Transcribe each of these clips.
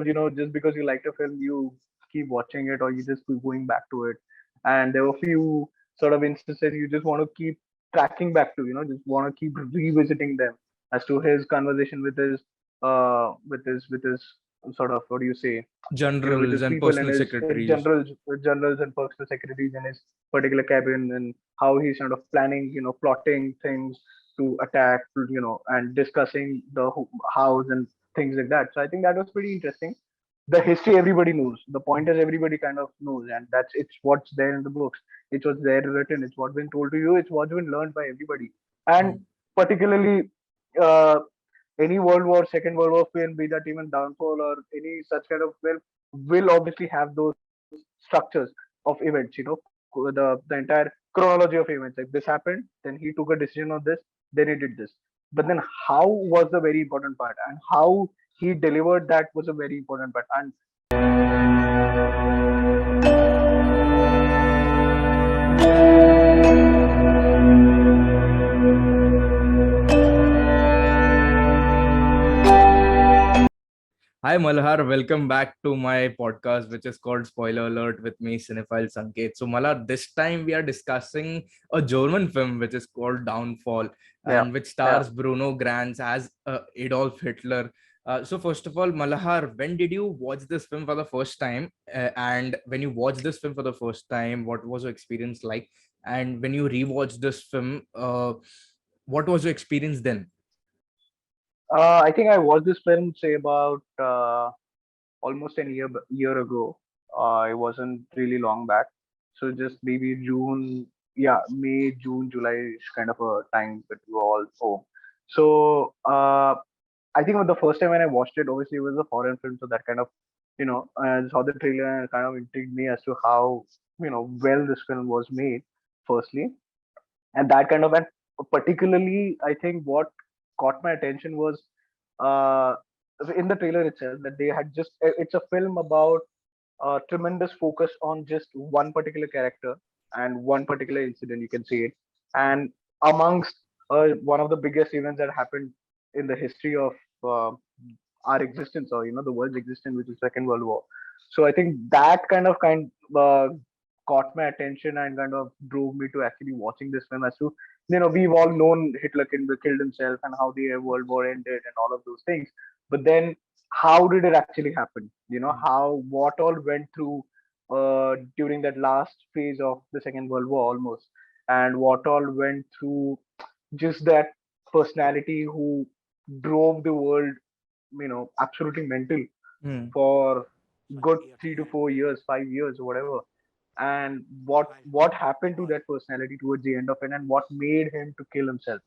just because you liked a film, you keep watching it or you just keep going back to it. And there were few sort of instances you just want to keep tracking back to, just want to keep revisiting them as to his conversation with his sort of, what do you say, with Generals his and people and personal his secretaries. generals and personal secretaries in his particular cabin, and how he's kind of planning, plotting things to attack, and discussing the house and things like that. So I think that was pretty interesting. The history everybody knows. The point is everybody kind of knows, and it's what's there in the books. It's what's there written. It's what's been told to you. It's what's been learned by everybody. And Mm. particularly, uh, any World War, Second World War film, be that even Downfall or any such kind of film, will obviously have those structures of events. The entire chronology of events. Like this happened, then he took a decision on this, then he did this. But then how was the very important part, and how he delivered that was a very important part. And Hi Malhar, welcome back to my podcast, which is called Spoiler Alert with me, Cinephile Sanket. So Malhar, this time we are discussing a German film which is called Downfall, yeah, and which yeah. stars Bruno Ganz as Adolf Hitler. So first of all, Malhar, when did you watch this film for the first time? And when you watched this film for the first time, what was your experience like? And when you rewatched this film, what was your experience then? I think I watched this film say about almost a year ago. It wasn't really long back, so just maybe June, yeah, May, June, July is kind of a time that we were all home. So I think the first time when I watched it, obviously it was a foreign film, so that kind of, I saw the trailer and it kind of intrigued me as to how, well this film was made. Firstly, and that kind of, and particularly I think what caught my attention was uh in the trailer itself, that they had just, it's a film about tremendous focus on just one particular character and one particular incident, you can see it, and amongst one of the biggest events that happened in the history of uh, our existence, or the world's existence, which is Second World War. So I think that uh, caught my attention and kind of drove me to actually watching this film, as to, we've all known Hitler killed himself and how the World War ended and all of those things. But then how did it actually happen? How, what all went through during that last phase of the Second World War almost, and what all went through just that personality who drove the world, absolutely mental Hmm. for good 3 to 4 years, 5 years, or whatever. And what happened to that personality towards the end of it, and what made him to kill himself,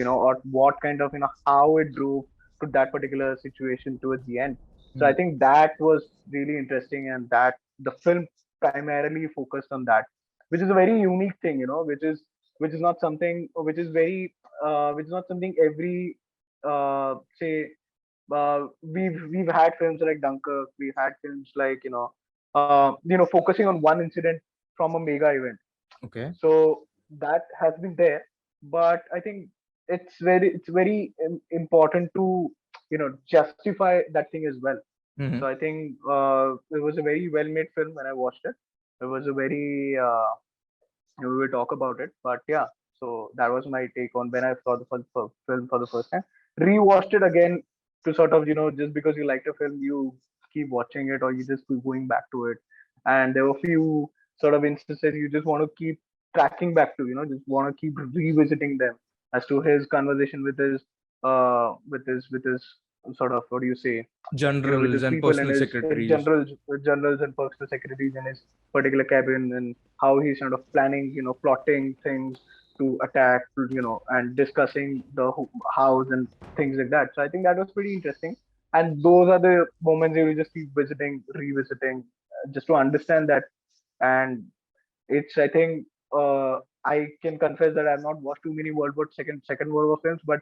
or what kind of, how it drove to that particular situation towards the end. So I Hmm. think that was really interesting, and that the film primarily focused on that, which is a very unique thing, which is not something, which is not something every, say, we've had films like Dunkirk, we've had films like, focusing on one incident from a mega event. Okay. So that has been there, but I think it's very important to, justify that thing as well. So Hmm. I think it was a very well made film when I watched it. It was a very we will talk about it. But yeah, so that was my take on when I saw the film for the first time. Rewatched it again to sort of, just because you liked a film, you keep watching it or you just keep going back to it. And there were few sort of instances you just want to keep tracking back to, just want to keep revisiting them as to his conversation with his sort of, what do you say, with Generals his and people and personal his secretaries. generals and personal secretaries in his particular cabin, and how he's kind of planning, plotting things to attack, and discussing the house and things like that. So I think that was pretty interesting. And those are the moments you will just keep revisiting, just to understand that. And it's, I think, I can confess that I've not watched too many Second World War films, but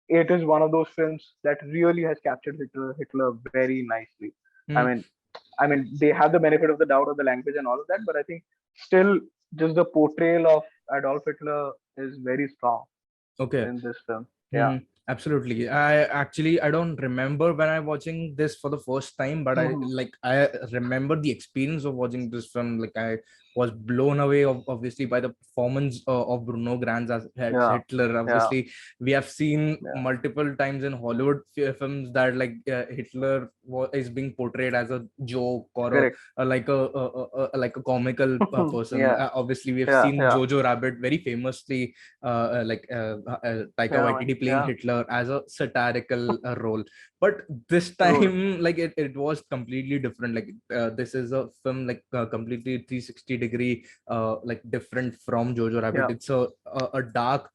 it is one of those films that really has captured Hitler very nicely. I Hmm. mean, they have the benefit of the doubt of the language and all of that, but I think still just the portrayal of Adolf Hitler is very strong Okay. in this film. Hmm. Yeah. Absolutely. I don't remember when I watching this for the first time, but Mhm. I remember the experience of watching this film. Like I was blown away obviously by the performance of Bruno Ganz as Yeah, Hitler. yeah, Obviously, we have seen yeah. multiple times in Hollywood films that like Hitler is being portrayed as a joke or Correct. like a comical person. Yeah, Obviously, we have yeah, seen yeah, Jojo Rabbit very famously Taika yeah, man. Waititi playing Yeah, Hitler as a satirical role. But this role. time, like it was completely different. Like this is a film like completely 360-degree, like different from Jojo Rabbit. Yeah, It's a dark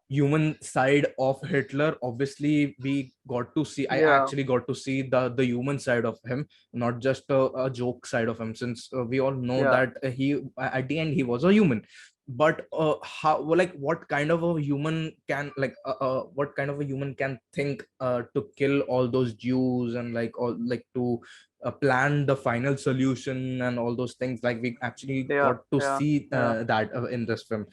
human side of Hitler. Obviously, we got to see. I yeah, actually got to see the human side of him, not just a joke side of him. Since we all know yeah, that he at the end he was a human, but how like what kind of a human can what kind of a human can think to kill all those Jews and like all like to plan the final solution and all those things. Like we actually yeah, got to yeah, see yeah. that in this film.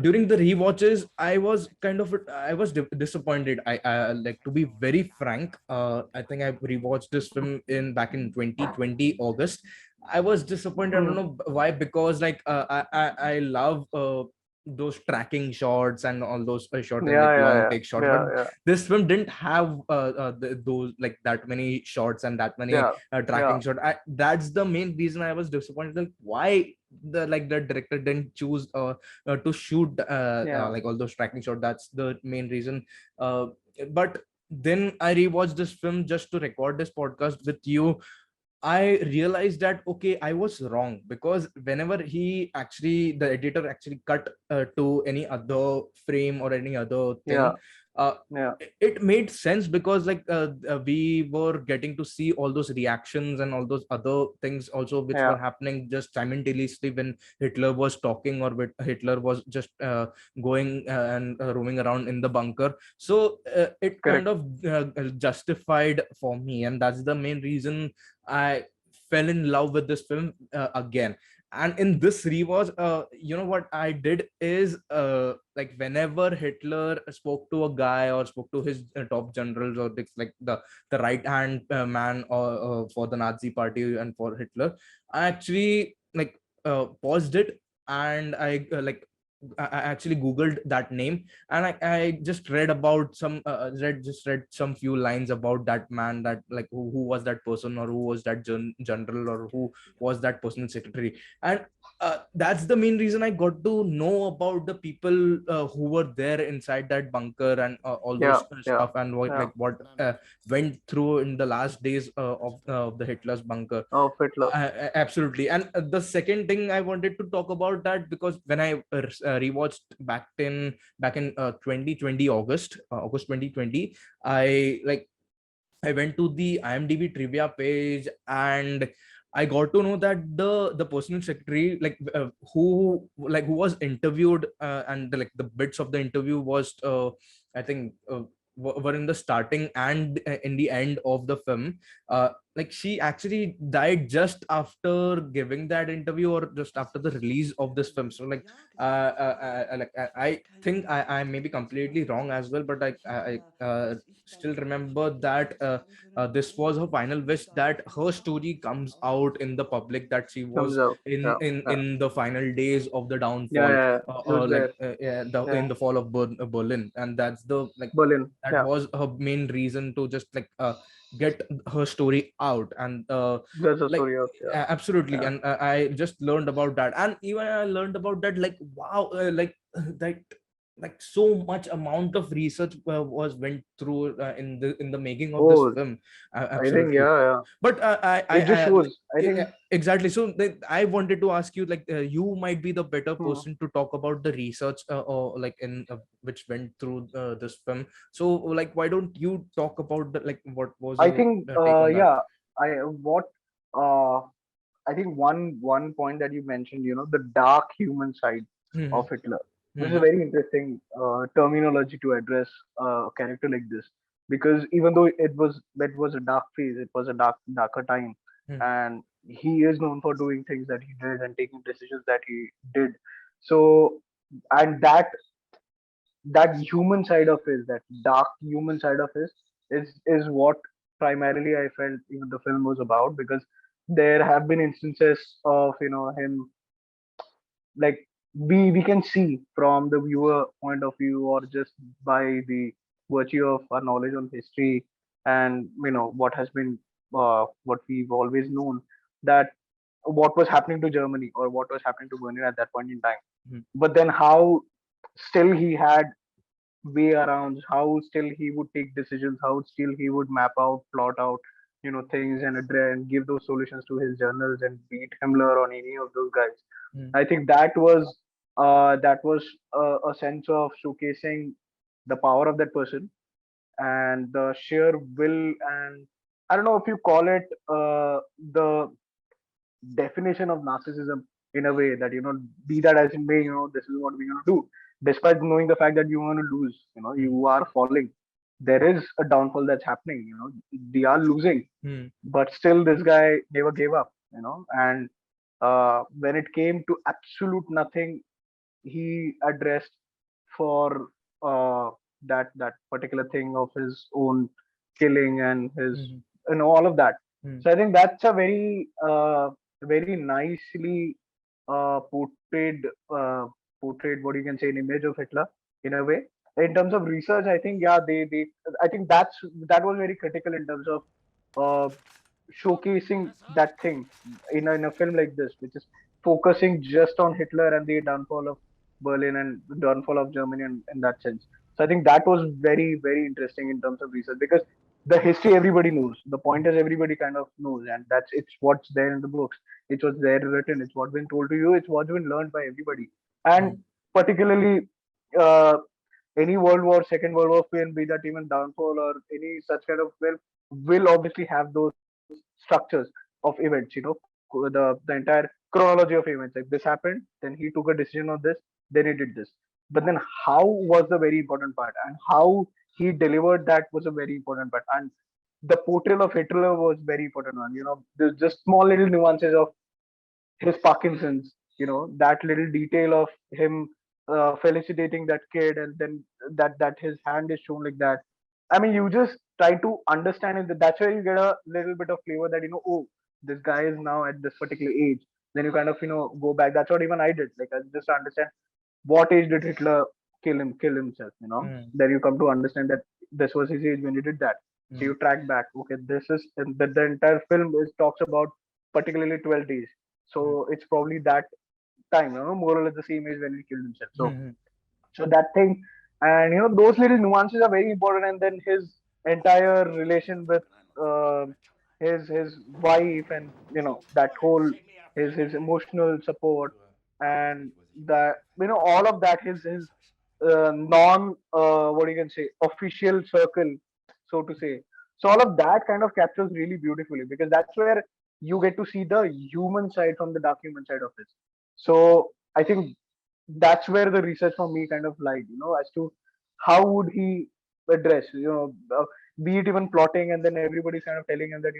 During the rewatches, I was kind of disappointed. I like to be very frank. I think I rewatched this film in back in 2020 August. I was disappointed. I don't Hmm. know why, because like I love those tracking shots and all those shot and Yeah, like yeah, long yeah, take shots, but yeah, yeah, this film didn't have those like that many shots and that many yeah, yeah, tracking shot. That's the main reason I was disappointed. Like why the director didn't choose to shoot yeah. like all those tracking shots. That's the main reason. Uh, but then I rewatched this film just to record this podcast with you. I realized that okay, I was wrong, because whenever the editor actually cut to any other frame or any other Yeah, thing, uh, yeah, it made sense, because like we were getting to see all those reactions and all those other things also which yeah. were happening just simultaneously when Hitler was talking, or when Hitler was just going and roaming around in the bunker. So it kind Correct. of justified for me, and that's the main reason I fell in love with this film again. And in this rewatch, you know what I did is like whenever Hitler spoke to a guy or spoke to his top generals, or like the right hand man or for the Nazi party and for Hitler, I actually like paused it, and I actually googled that name, and I just read about some read some few lines about that man, that like who was that person, or who was that general, or who was that personal secretary. And that's the main reason I got to know about the people who were there inside that bunker, and all Yeah, those yeah, stuff, and what yeah. like what went through in the last days of the Hitler's bunker. Of Hitler. Absolutely. And the second thing I wanted to talk about that, because when I rewatched back in 2020 August 2020, I like I went to the IMDb trivia page, and I got to know that the personal secretary, who was interviewed, and like the bits of the interview was I think were in the starting and in the end of the film. Like she actually died just after giving that interview, or just after the release of this film. So like I think I may be completely wrong as well, but I still remember that this was her final wish, that her story comes out in the public, that she Comes was out. in Yeah, in yeah, in the final days of the yeah, downfall, yeah, yeah. He was there. yeah, Yeah, in the fall of Berlin. And that's the like Berlin. that Yeah, was her main reason to just like get her story out. And that's the like story of. Yeah, absolutely. yeah. And I just learned about that, and even I learned about that, like wow, that like so much amount of research was went through in the making of this Oh, film. I think Absolutely. yeah, yeah. But It just like, shows. I think. exactly. So like, I wanted to ask you, like you might be the better Hmm. person to talk about the research or like in which went through this film. So like why don't you talk about the, like what was I your think. take on that? Yeah. I what. Uh. I think one point that you mentioned, the dark human side Hmm. of Hitler. This is a Hmm. very interesting terminology to address a character like this, because even though that was a dark phase, it was a darker time, Hmm. and he is known for doing things that he did and taking decisions that he did. So, and that that human side of his, that dark human side of his, is what primarily I felt even the film was about, because there have been instances of him, like, we can see from the viewer point of view, or just by the virtue of our knowledge on history, and what has been, what we've always known, that what was happening to Germany, or what was happening to Berlin at that point in time. Mhm. But then how still he had way around, how still he would take decisions, how still he would map out, plot out, things, and address and give those solutions to his journals and beat Himmler on any of those guys. Mhm. I think that was a sense of showcasing the power of that person, and the sheer will, and I don't know if you call it the definition of narcissism, in a way that, be that as it may, this is what we're going to do, despite knowing the fact that you're going to lose, Mhm. you are falling, there is a downfall that's happening, they are losing, Mhm. but still this guy never gave up, and when it came to absolute nothing, he addressed for that particular thing of his own killing and his, Mhm. all of that. Mhm. So I think that's a very nicely portrayed, portrayed, what you can say, an image of Hitler, in a way. In terms of research, I think, yeah, they I think that was very critical in terms of uh, showcasing that thing in a film like this, which is focusing just on Hitler and the downfall of Berlin and the downfall of Germany in that sense. So I think that was very, very interesting in terms of research, because the history everybody knows. The point is everybody kind of knows, and it's what's there in the books. It's what's there written. It's what's been told to you. It's what's been learned by everybody. And Mhm. particularly, uh, any World War, Second World War film, be that even downfall or any such kind of film, will obviously have those structures of events. The entire chronology of events. Like, this happened, then he took a decision on this, then he did this. But then how was the very important part, and how he delivered that was a very important part. And the portrayal of Hitler was very important one. There's just small little nuances of his Parkinson's, that little detail of him felicitating that kid, and then that his hand is shown like that. I mean, you just try to understand it. That's where you get a little bit of flavor that, oh, this guy is now at this particular age. Then you kind of, go back. That's what even I did. Like, I just understand what age did Hitler kill himself. Mhm. Then you come to understand that this was his age when he did that. So Mhm. you track back. Okay, this is, and the entire film is talks about particularly 12 days. So it's probably that time, more or less the same age when he killed himself. So Mhm. that thing, and those little nuances are very important. And then his entire relation with uh, his wife, and that whole, his emotional support, and that, all of that, his non, what you can say, official circle, so to say. So all of that kind of captures really beautifully, because that's where you get to see the human side from the dark human side of it. So I think that's where the research for me kind of lied, as to how would he address, be it even plotting, and then everybody's kind of telling him that,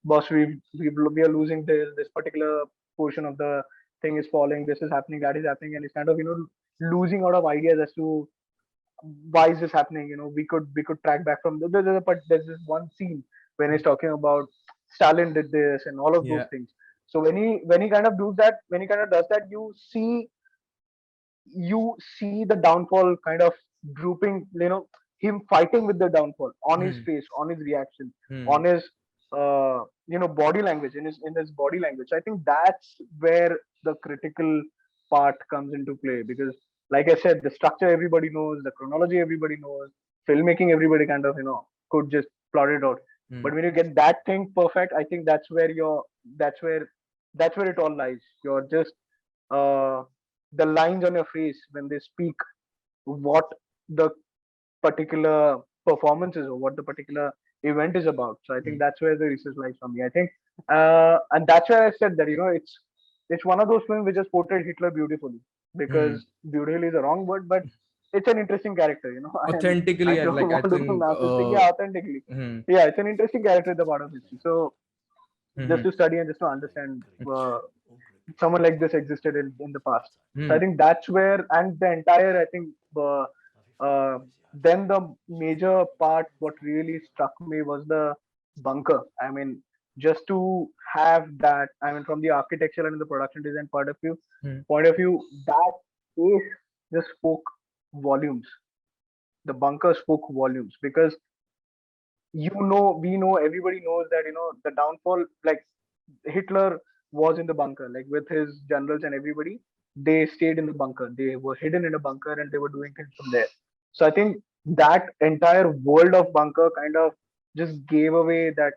boss, we are losing this particular portion of the thing is falling, this is happening, that is happening, and it's kind of, losing out of ideas as to why is this happening. We could track back from but there's this one scene when he's talking about Stalin did this and all of those Yeah. things. So when he kind of does that, when he kind of does that, you see the downfall kind of drooping, him fighting with the downfall on his Mhm. face, on his reaction, Mhm. on his body language, in his body language. So I think that's where the critical part comes into play, because, like I said, the structure everybody knows, the chronology everybody knows, filmmaking everybody kind of could just plot it out. But Mhm. when you get that thing perfect, I think that's where that's where it all lies. You're just uh, the lines on your face when they speak what the particular performance is, or what the particular event is about. So I think Mhm. that's where the research lies for me. I think, and that's why I said that, it's one of those films which has portrayed Hitler beautifully, Mhm. because beautifully is the wrong word, but it's an interesting character. And I Authentically, don't I want to be think. narcissistic. Yeah, authentically. Mhm. Yeah, it's an interesting character in the part of history. So just Mhm. to study and just to understand someone like this existed in the past. So I Mhm. think that's where, and the entire, I think, Then the major part, what really struck me was the bunker. I mean, just to have that. I mean, from the architecture and the production design Hmm. point of view, that space just spoke volumes. The bunker spoke volumes because we know, everybody knows that the downfall, like Hitler was in the bunker, like with his generals and everybody. They stayed in the bunker. They were hidden in a bunker and they were doing things from there. So I think that entire world of bunker kind of just gave away that,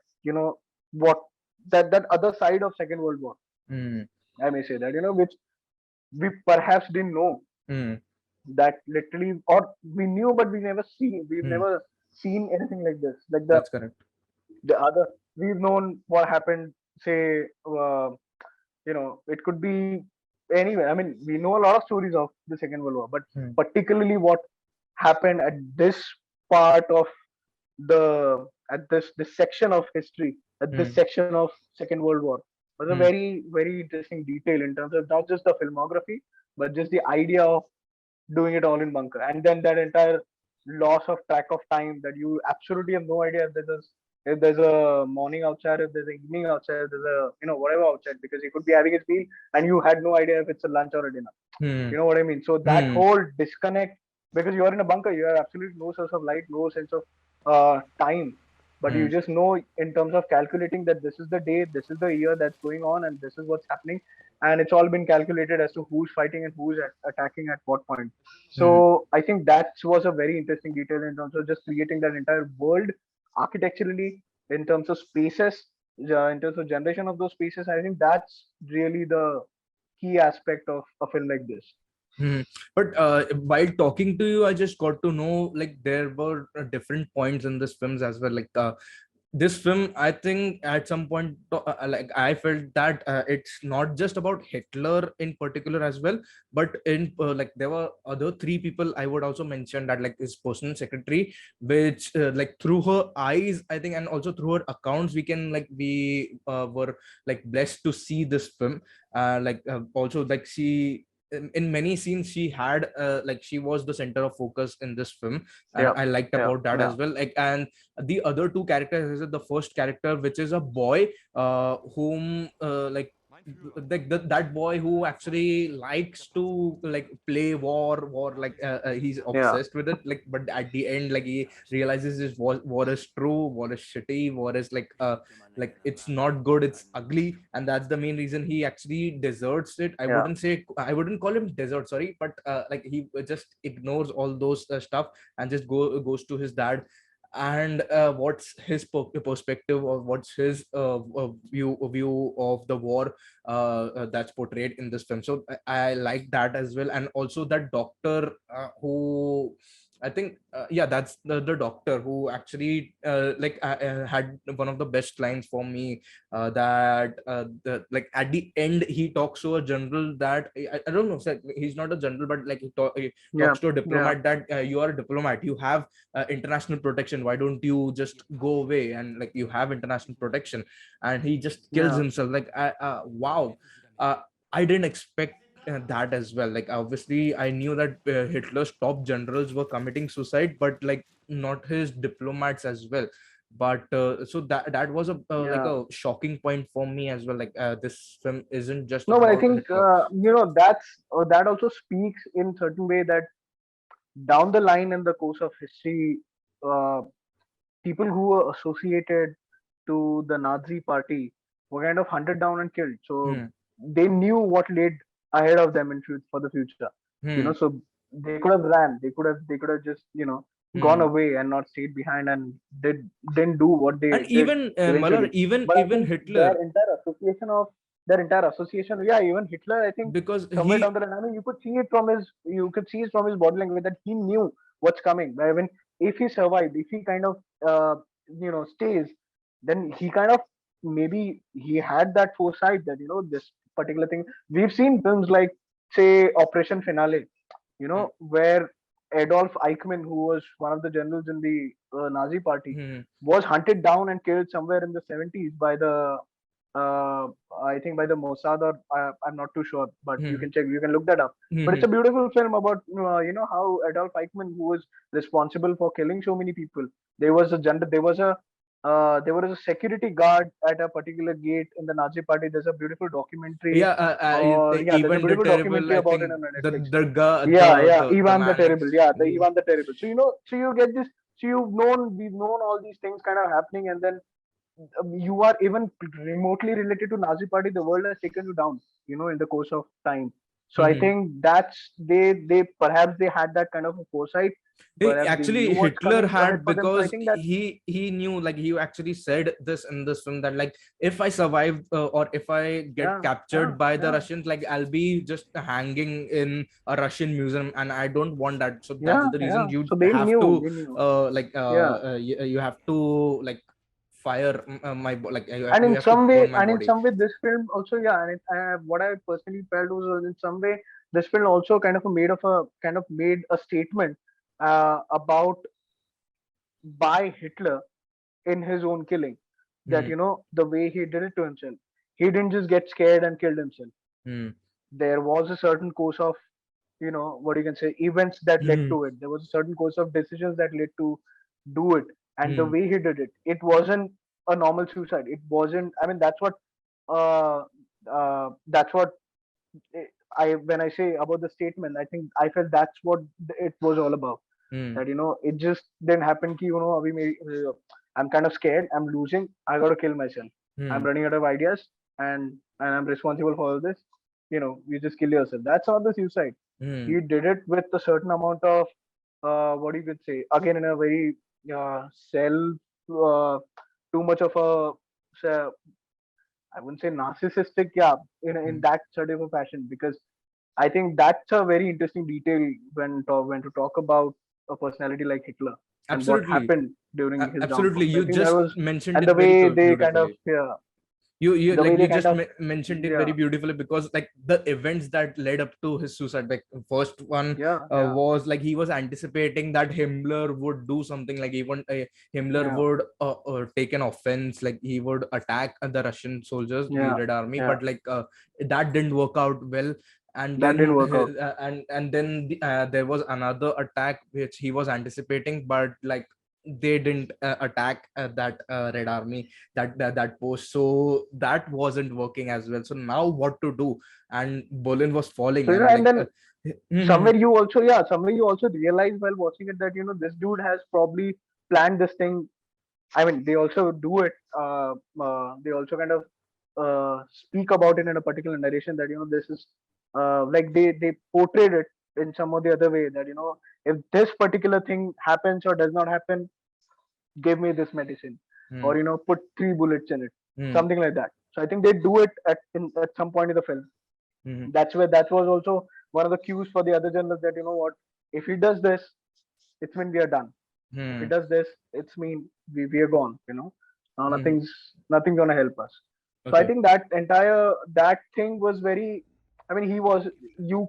what that other side of Second World War. Hmm. I may say that, which we perhaps didn't know, Hmm. that literally, or we knew but we've Hmm. never seen anything like this. Like That's correct. the other, we've known what happened, say, it could be anywhere. I mean, we know a lot of stories of the Second World War, but Hmm. particularly what happened at this part of the at this section of history, at this Hmm. section of Second World War, was a Hmm. very interesting detail in terms of not just the filmography, but just the idea of doing it all in bunker, and then that entire loss of track of time, that you absolutely have no idea if there's a morning outside, if there's an evening outside, if there's a whatever outside, because he could be having his meal and you had no idea if it's a lunch or a dinner. Hmm. You know what I mean? So that Hmm. whole disconnect, because you are in a bunker, you have absolutely no sense of light, no sense of time, but you Hmm. just know in terms of calculating that this is the day, this is the year that's going on, and this is what's happening, and it's all been calculated as to who's fighting and who's attacking at what point. Hmm. So I think that was a very interesting detail in terms of just creating that entire world architecturally, in terms of spaces, in terms of generation of those spaces. I think that's really the key aspect of a film like this. Hmm. But while talking to you, I just got to know like there were different points in this films as well. Like this film, I think at some point, like I felt that it's not just about Hitler in particular as well, but in like there were other three people I would also mention, that like his personal secretary, which like through her eyes, I think, and also through her accounts, we were like blessed to see this film. Also like she in many scenes she had like she was the center of focus in this film, and Yeah, I liked yeah, about that yeah, as well. Like, and the other two characters is the first character, which is a boy whom that boy who actually likes to like play war, like he's yeah, obsessed with it, like, but at the end like he realizes this war is true, war is shitty, war is like it's not good, it's ugly, and that's the main reason he actually deserts it. yeah, I wouldn't call him desert, sorry, but like he just ignores all those stuff and just goes to his dad. And what's his perspective, or what's his view of the war that's portrayed in this film. So I like that as well. And also that doctor who I think yeah, that's the doctor who actually had one of the best lines for me, that like at the end he talks to a general that I don't know, so he's not a general, but like he yeah, talks to a yeah, diplomat that you are a diplomat, you have international protection, why don't you just go away, and like you have international protection, and he just kills yeah, himself. Like wow, uh, I didn't expect that as well. Like obviously I knew that Hitler's top generals were committing suicide, but like not his diplomats as well. But so that was a like yeah. a shocking point for me as well. Like this film isn't just No, but I about think Hitler. that also speaks in certain way that down the line in the course of history, uh, people who were associated to the Nazi party were kind of hunted down and killed. So Hmm. they knew what laid ahead of them for the future. Hmm. So they could have ran. They could have just gone Hmm. away and not stayed behind and didn't do what they And did even Malhar, eventually. But I even think Hitler, their entire association, yeah, even Hitler, I think because somewhere down he the line, I mean, you could see it from his body language that he knew what's coming. I mean, if he survived, if he kind of stays, then he kind of, maybe he had that foresight that this particular thing. We've seen films like, say, Operation Finale, Hmm. where Adolf Eichmann, who was one of the generals in the Nazi party, Hmm. was hunted down and killed somewhere in the 70s by the uh, I think by the Mossad, or I'm not too sure, but you Hmm. can check, you can look that up. But it's Hmm. a beautiful film about how Adolf Eichmann, who was responsible for killing so many people, there was a gender, there was a security guard at a particular gate in the Nazi party. There's a beautiful documentary, Yeah, or yeah, there's a even the beautiful terrible. documentary I about it think on the Netflix. the Yeah, yeah, the Ivan the man. Terrible. Yeah, the Mm, Ivan the Terrible. So so you get this. So we've known all these things kind of happening, and then you are even remotely related to Nazi party, the world has taken you down, in the course of time. So I mhm. think that's they perhaps they had that kind of a foresight. Perhaps they knew Actually, what's Hitler coming ahead had, for them. So I because think that he knew, like he actually said this in this film, that like if I survive, or if I get yeah, yeah, captured by the yeah, Russians, like I'll be just hanging in a Russian museum, and I don't want that. So that's yeah, the reason yeah. you So have to they knew, yeah. you have to like fire like And you in have to some way, burn my body. this film also, yeah, and what I personally felt was, in some way, this film also kind of made a statement about by Hitler in his own killing, that Hmm. the way he did it to himself, he didn't just get scared and killed himself. Hmm. There was a certain course of, what you can say, events that led Hmm. to it. There was a certain course of decisions that led to do it. And the Hmm. way he did it, it wasn't a normal suicide. It wasn't, I mean, uh that's what I when I say about the statement, I think I felt that's what it was all about. Hmm. That it just didn't happen ki, I'm kind of scared, I'm losing, I got to kill myself, I'm Hmm. running out of ideas, and I'm responsible for all this. You just kill yourself. That's not the suicide. Hmm. He did it with a certain amount of, what you could say, again, in a very self, too much of a, I wouldn't say narcissistic, yeah, in Hmm. that sort of a fashion, because I think that's a very interesting detail when to talk about a personality like Hitler and what Absolutely. happened during his Absolutely, downfall. So I you think that just was, mentioned and it the very way they kind of, beautifully. yeah, You the way like they you kind just of, mentioned it yeah, very beautifully, because like the events that led up to his suicide, like first one yeah, yeah, was like he was anticipating that Himmler would do something, like even Himmler yeah, would take an offense, like he would attack the Russian soldiers, the yeah, Red Army, yeah. but like that didn't work out well. And That didn't then work out. there was another attack which he was anticipating, but like they didn't attack that Red Army, that post, so that wasn't working as well. So now what to do? And Berlin was falling, So and and like then somewhere you also realize while watching it that this dude has probably planned this thing. I mean, they also do it. They also kind of speak about it in a particular narration that this is, like they portrayed it in some or the other way, that if this particular thing happens or does not happen, give me this medicine, or hmm, put 3 bullets in it, hmm, something like that. So I think they do it at some point in the film. hmm, That was also one of the cues for the other journalists, that what, if he does this, it's mean we are done. If he hmm, does this, it's mean we are gone. Now hmm. nothing's gonna help us. So I Okay. think that thing was very. I mean, he was. You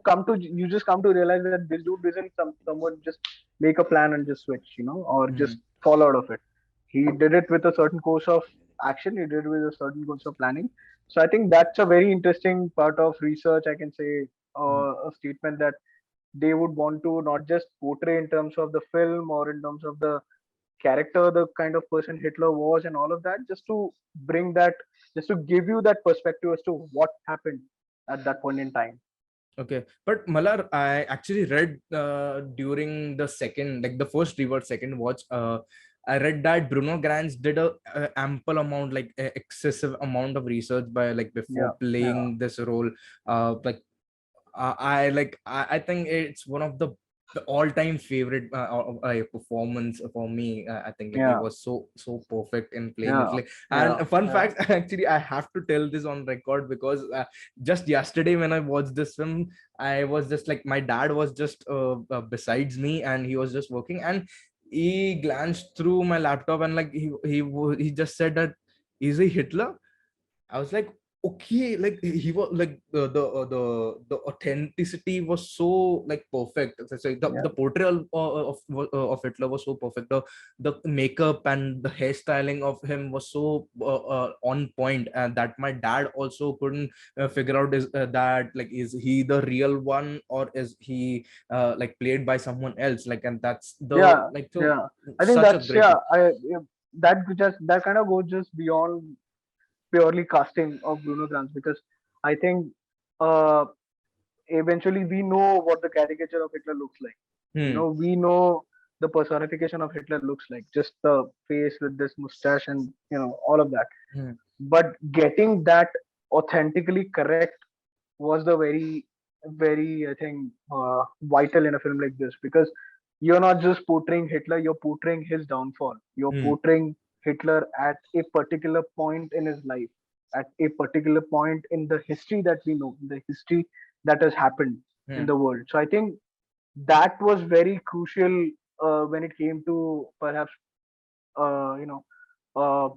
just come to realize that this dude isn't someone just make a plan and just switch, or just Hmm. fall out of it. He did it with a certain course of action. He did it with a certain course of planning. So I think that's a very interesting part of research. I can say, Hmm. a statement that they would want to not just portray in terms of the film or in terms of the character, the kind of person Hitler was, and all of that, just to bring that, just to give you that perspective as to what happened at that point in time. Okay, but Malar, I actually read during the second, like the first rewatch, second watch, I read that Bruno Granz did a ample amount, like excessive amount of research by like Yeah, before yeah, playing this role. Like I think it's one of the all-time favorite performance for me. I think like he yeah, was so perfect in playing it. yeah, Like, and yeah, a fun yeah, fact, actually, I have to tell this on record, because just yesterday when I watched this film, I was just like, my dad was just besides me, and he was just working, and he glanced through my laptop, and like he just said that, is he Hitler? I was like, okay, like he was like the authenticity was so like perfect. So Yeah, the portrayal of Hitler was so perfect. The makeup and the hairstyling of him was so on point, and that my dad also couldn't figure out is that like is he the real one or is he like played by someone else, like, and that's the yeah, like so yeah. I think such a that's, great. yeah. That kind of goes just beyond purely casting of Bruno Gans, because I think uh eventually we know what the caricature of Hitler looks like. Hmm. We know the personification of Hitler looks like, just the face with this mustache and all of that. Hmm. But getting that authentically correct was the very, I think, vital in a film like this, because you're not just portraying Hitler, you're portraying his downfall. You're Hmm. portraying Hitler at a particular point in his life, at a particular point in the history that we know, the history that has happened in Hmm. the world. So I think that was very crucial when it came to perhaps uh, you know uh,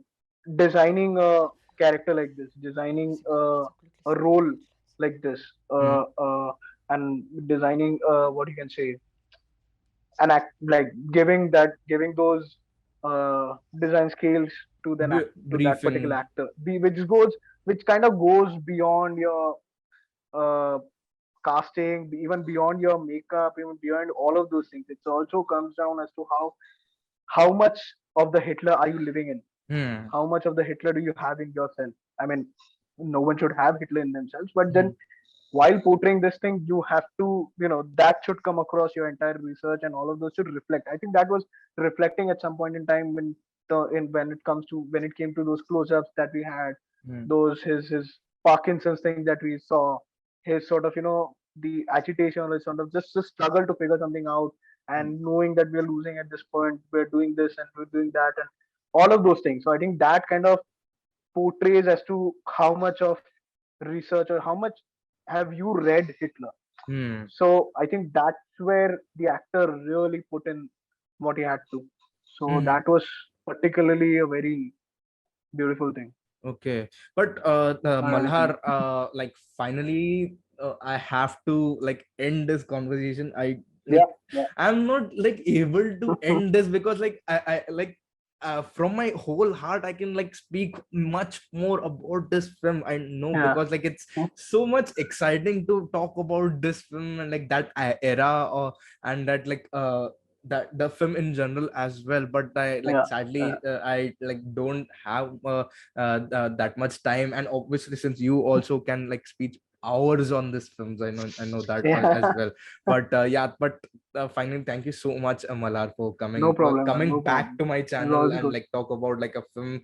designing a character like this, designing a role like this, Hmm. and designing what you can say, an act, like giving those design scales to to that particular Briefing. actor, which kind of goes beyond your uh, casting, even beyond your makeup, even beyond all of those things. It also comes down as to how much of the Hitler are you living in? Hmm. How much of the Hitler do you have in yourself? I mean, no one should have Hitler in themselves, but then Hmm. while portraying this thing, you have to, that should come across your entire research, and all of those should reflect. I think that was reflecting at some point in time when it came to those close-ups that we had, Hmm. those his Parkinson's thing that we saw, his sort of the agitation, or sort of just the struggle to figure something out, Hmm. and knowing that we're losing at this point, we're doing this and we're doing that, and all of those things. So I think that kind of portrays as to how much of research, or how much have you read Hitler. Hmm. So I think that's where the actor really put in what he had to. So Hmm. that was particularly a very beautiful thing, Okay, but I think. Malhar, like finally, I have to like end this conversation. I Yeah, like, yeah, I'm not like able to end this because like I like from my whole heart I can like speak much more about this film. I know yeah, because like it's so much exciting to talk about this film and like that era or and that like that the film in general as well. But I like yeah, yeah, sadly I like don't have that much time, and obviously since you also can like speak hours on this films, I know that as yeah. well. But yeah, but finally thank you so much, Malhar, for No problem, man, coming no back problem. to my It was channel always and good. like talk about like a film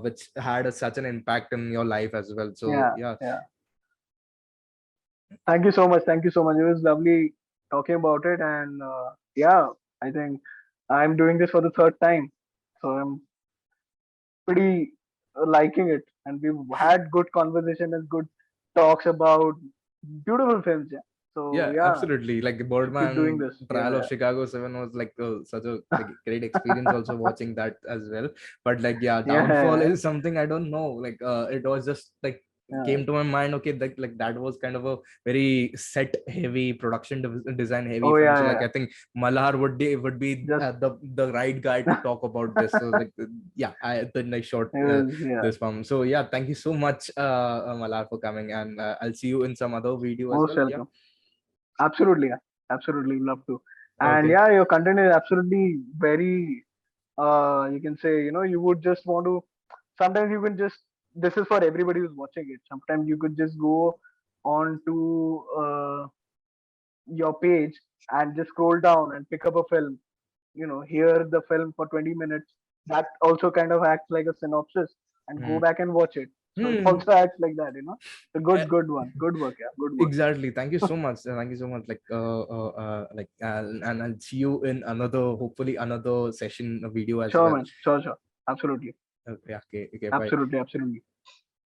which had such an impact in your life as well. So Yeah, yeah. yeah. Thank you so much. Thank you so much. It was lovely talking about it, and yeah, I think I'm doing this for the third time, so I'm pretty liking it, and we've had good conversation and good talks about beautiful films. Yeah. So Yeah, yeah, absolutely. Like should keep doing Birdman, this. Trial Yeah, of Chicago 7 was like such a like great experience also watching that as well. But like yeah, yeah, Downfall yeah, is something I don't know. Like it was just like yeah. came to my mind. Okay, like that was kind of a very set heavy production design heavy Oh film. yeah, So like yeah. I think Malhar would be Just the right guy to talk about this. So like yeah, I then like short it was, yeah. this film. So yeah, thank you so much, Malhar, for coming, and I'll see you in some other video as Most well. Yeah. welcome. Absolutely, yeah. Absolutely, love to. And Okay. yeah, your content is absolutely very. You can say, you would just want to. Sometimes you can just. This is for everybody who's watching it. Sometimes you could just go on to your page and just scroll down and pick up a film, hear the film for 20 minutes. That also kind of acts like a synopsis, and go Hmm. back and watch it. So it Hmm. also acts like that. A Eh, good one, good work. Yeah, good work. exactly. Thank you so much. Thank you so much. And I'll see you in another, hopefully another session video as Sure, well. man. Sure, sure. Absolutely. Okay. Okay. Okay. Bye. Absolutely, absolutely.